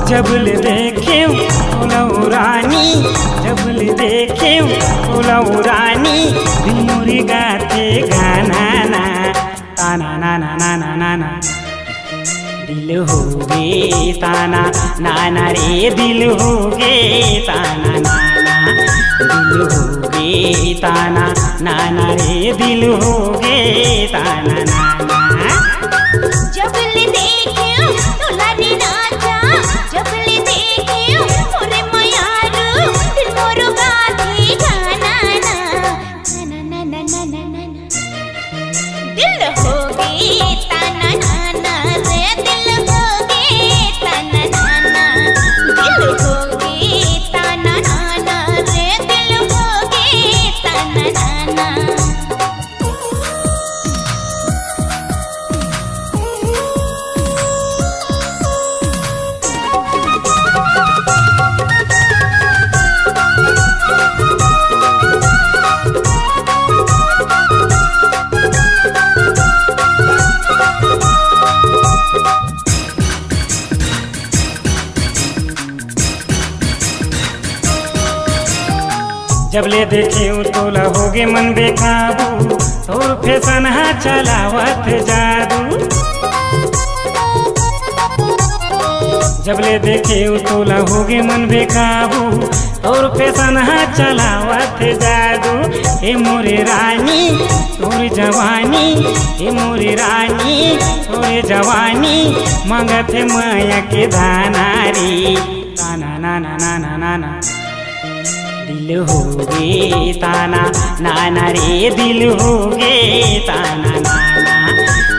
जबले देखे तोलऊ रानी, जबले देखे तोलऊ रानी, दिल मोरी गाते गाना ना, ताना ना ना ना ना ना ना। दिल हो गे ताना नाना रे, दिल हो गे ताना नाना, दिल हो गे ताना नाना रे, दिल हो गे ताना नाना। जबले देखे तोलारी राजा, जबले देखे मोरे मयारू, दिल मोरो गाथे गाना ना, ना ना ना ना ना ना ना। दिल हो गे ताना नाना रे, दिल हो गे ताना नाना, दिल हो गे ताना नाना रे, दिल हो गे ताना नाना। जबले देखे तोला होगे मन बेकाबू, तोर फैशन हा चलावत जादू। जबले देखे तोला होगे मन बेकाबू, तोर फैशन हा चलावत जादू। ए मोरे रानी तोर जवानी, ए मोरे रानी तोर जवानी, मंगत माया के धानारी, ताना ना ना ना ना ना ना। दिल हो गे ताना नाना रे, दिल हो गे ताना नाना,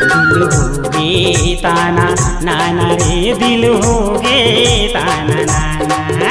दिल हो गे ताना नाना रे, दिल हो गे ताना नाना।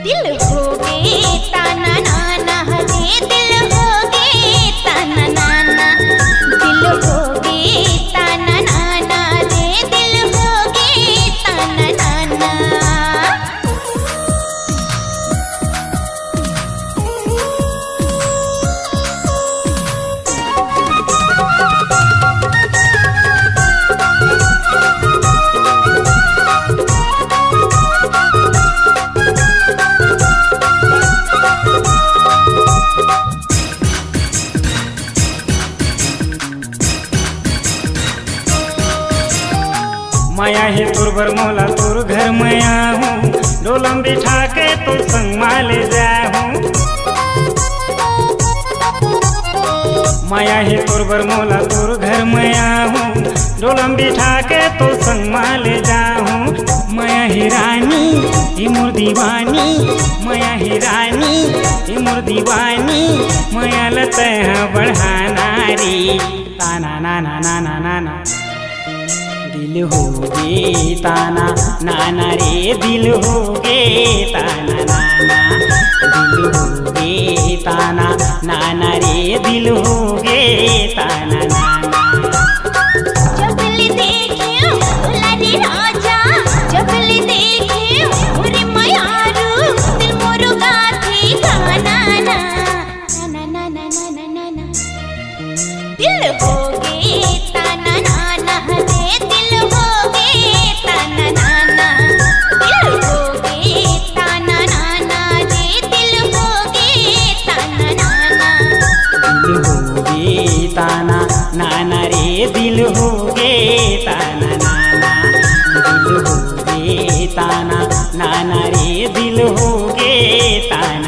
दिल हो गे ताना नाना रे, दिल हो गे ताना नाना, दिल हो गे ताना नाना रे, दिल हो गे ताना नाना। माया है तोर बर मोला तोर घर माया हूँ, डोलम बिठा के तो संग माले जाहूँ। माया है तोर बर मोला तोर घर माया हूँ, डोलम बिठा के तो संग माले जाहूँ। माया ही रानी ही मोर दीवानी, माया ही रानी ही मोर दीवानी, माया लते बढ़ाना रे, ताना ना ना ना ना ना ना। दिल हो गे ताना नाना रे, दिल हो गे ताना नाना, दिल हो गे ताना नाना रे, दिल हो गे ताना नाना। जबले देखे तोलारी राजा, जबले देखे मोरे मयारू, दिल मोरो गाथे गाना ना, ना ना ना ना ना ना ना। दिल हो गे ताना नाना रे, दिल हो गे ताना नाना, दिल हो गे ताना नाना रे, दिल हो गे ताना नाना। दिल हो गे ताना नाना रे, दिल हो गे ताना नाना, दिल हो गे ताना नाना रे, दिल हो गे ताना।